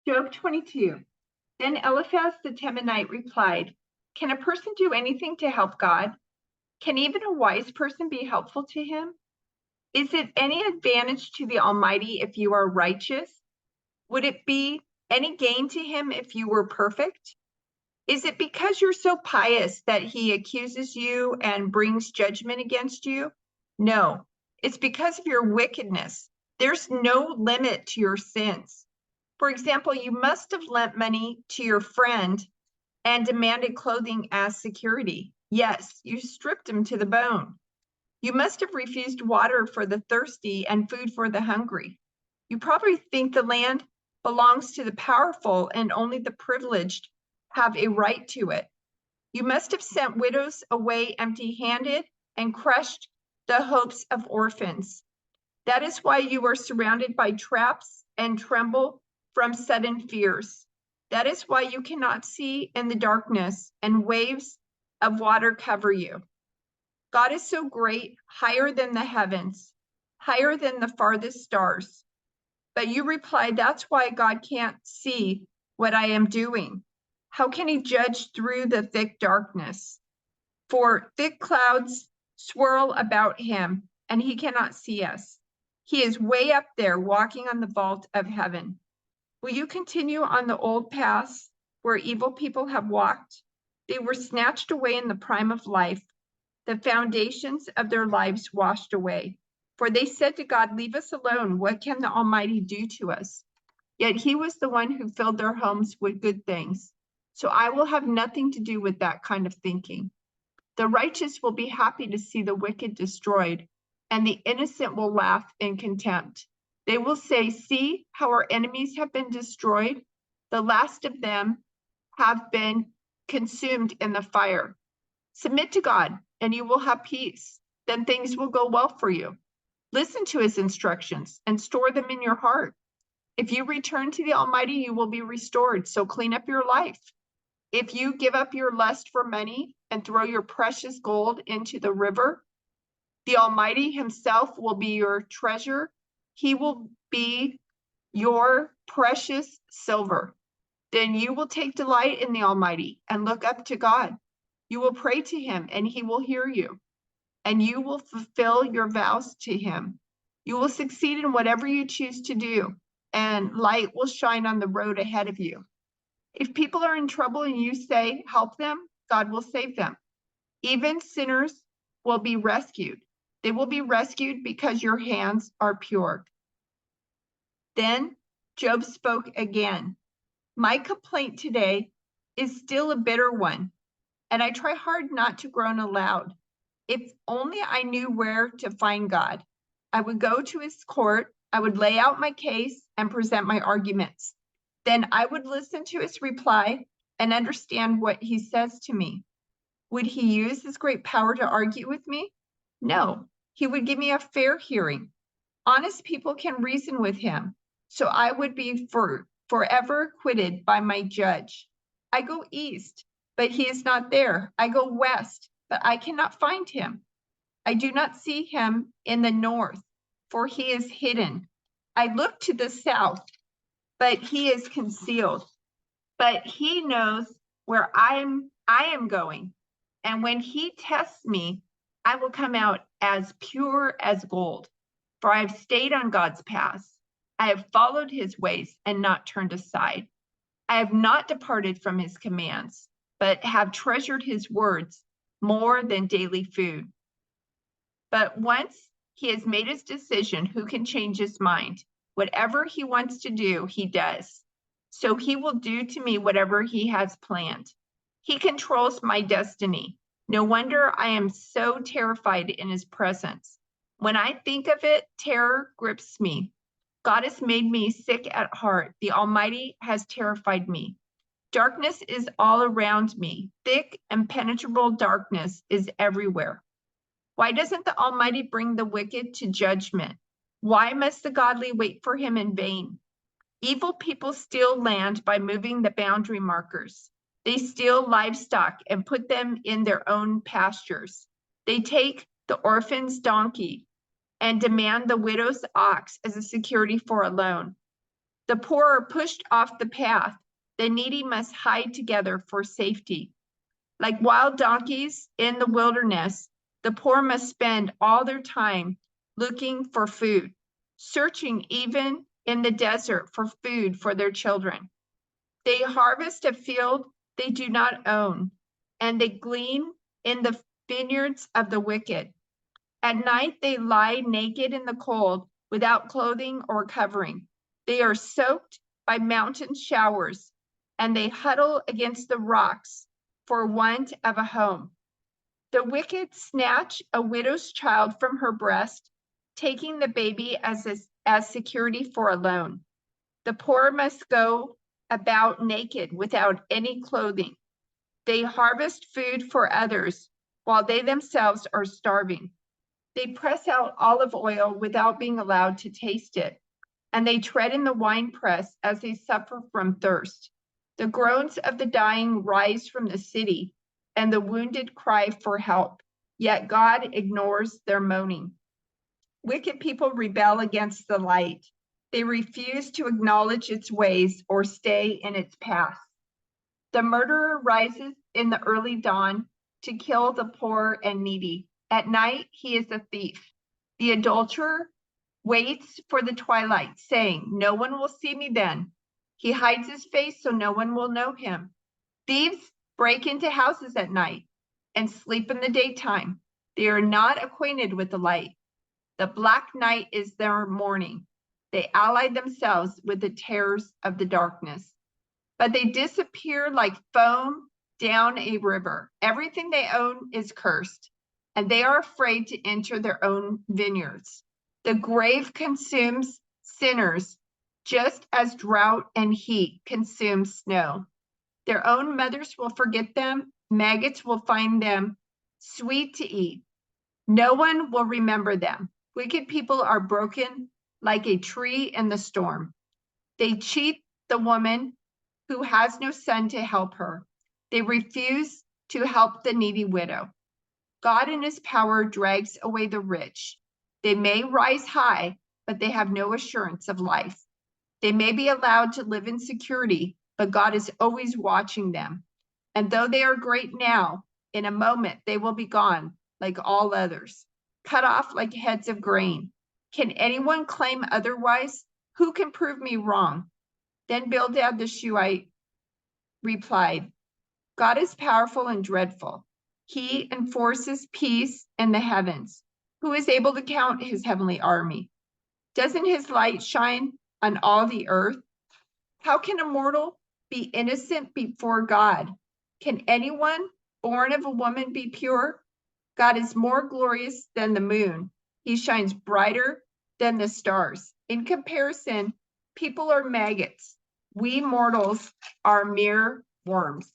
Job 22. Then Eliphaz the Temanite replied, Can a person do anything to help God? Can even a wise person be helpful to him? Is it any advantage to the Almighty if you are righteous? Would it be any gain to him if you were perfect? Is it because you're so pious that he accuses you and brings judgment against you? No, it's because of your wickedness. There's no limit to your sins. For example, you must have lent money to your friend and demanded clothing as security. Yes, you stripped him to the bone. You must have refused water for the thirsty and food for the hungry. You probably think the land belongs to the powerful and only the privileged have a right to it. You must have sent widows away empty-handed and crushed the hopes of orphans. That is why you are surrounded by traps and tremble from sudden fears. That is why you cannot see in the darkness and waves of water cover you. God is so great, higher than the heavens, higher than the farthest stars. But you reply, that's why God can't see what I am doing. How can he judge through the thick darkness? For thick clouds swirl about him, and he cannot see us. He is way up there, walking on the vault of heaven. Will you continue on the old paths where evil people have walked? They were snatched away in the prime of life, the foundations of their lives washed away. For they said to God, leave us alone. What can the Almighty do to us? Yet he was the one who filled their homes with good things. So I will have nothing to do with that kind of thinking. The righteous will be happy to see the wicked destroyed, and the innocent will laugh in contempt. They will say, see how our enemies have been destroyed. The last of them have been consumed in the fire. Submit to God, and you will have peace. Then things will go well for you. Listen to his instructions and store them in your heart. If you return to the Almighty, you will be restored. So clean up your life. If you give up your lust for money and throw your precious gold into the river, the Almighty himself will be your treasure. He will be your precious silver. Then you will take delight in the Almighty and look up to God. You will pray to him and he will hear you, and you will fulfill your vows to him. You will succeed in whatever you choose to do, and light will shine on the road ahead of you. If people are in trouble and you say, help them, God will save them. Even sinners will be rescued. They will be rescued because your hands are pure. Then Job spoke again. My complaint today is still a bitter one, and I try hard not to groan aloud. If only I knew where to find God. I would go to his court, I would lay out my case and present my arguments. Then I would listen to his reply and understand what he says to me. Would he use his great power to argue with me? No, he would give me a fair hearing. Honest people can reason with him, so I would be forever acquitted by my judge. I go east, but he is not there. I go west, but I cannot find him. I do not see him in the north, for he is hidden. I look to the south, but he is concealed. But he knows where I am going. And when he tests me, I will come out as pure as gold. For I have stayed on God's paths. I have followed his ways and not turned aside. I have not departed from his commands, but have treasured his words more than daily food. But once he has made his decision, who can change his mind? Whatever he wants to do, he does. So he will do to me whatever he has planned. He controls my destiny. No wonder I am so terrified in his presence. When I think of it, terror grips me. God has made me sick at heart. The Almighty has terrified me. Darkness is all around me. Thick, impenetrable darkness is everywhere. Why doesn't the Almighty bring the wicked to judgment? Why must the godly wait for him in vain? Evil people steal land by moving the boundary markers. They steal livestock and put them in their own pastures. They take the orphan's donkey and demand the widow's ox as a security for a loan. The poor are pushed off the path. The needy must hide together for safety. Like wild donkeys in the wilderness, the poor must spend all their time looking for food, searching even in the desert for food for their children. They harvest a field they do not own, and they glean in the vineyards of the wicked. At night, they lie naked in the cold without clothing or covering. They are soaked by mountain showers, and they huddle against the rocks for want of a home. The wicked snatch a widow's child from her breast, taking the baby as security for a loan. The poor must go about naked without any clothing. They harvest food for others while they themselves are starving. They press out olive oil without being allowed to taste it, and they tread in the winepress as they suffer from thirst. The groans of the dying rise from the city, and the wounded cry for help, yet God ignores their moaning. Wicked people rebel against the light. They refuse to acknowledge its ways or stay in its path. The murderer rises in the early dawn to kill the poor and needy. At night, he is a thief. The adulterer waits for the twilight, saying, "No one will see me then." He hides his face so no one will know him. Thieves break into houses at night and sleep in the daytime. They are not acquainted with the light. The black night is their morning. They ally themselves with the terrors of the darkness. But they disappear like foam down a river. Everything they own is cursed, and they are afraid to enter their own vineyards. The grave consumes sinners, just as drought and heat consume snow. Their own mothers will forget them. Maggots will find them sweet to eat. No one will remember them. Wicked people are broken like a tree in the storm. They cheat the woman who has no son to help her. They refuse to help the needy widow. God in his power drags away the rich. They may rise high, but they have no assurance of life. They may be allowed to live in security, but God is always watching them. And though they are great now, in a moment they will be gone like all others, cut off like heads of grain. Can anyone claim otherwise? Who can prove me wrong? Then Bildad the Shuhite replied, God is powerful and dreadful. He enforces peace in the heavens. Who is able to count his heavenly army? Doesn't his light shine on all the earth? How can a mortal be innocent before God? Can anyone born of a woman be pure? God is more glorious than the moon. He shines brighter than the stars. In comparison, people are maggots. We mortals are mere worms.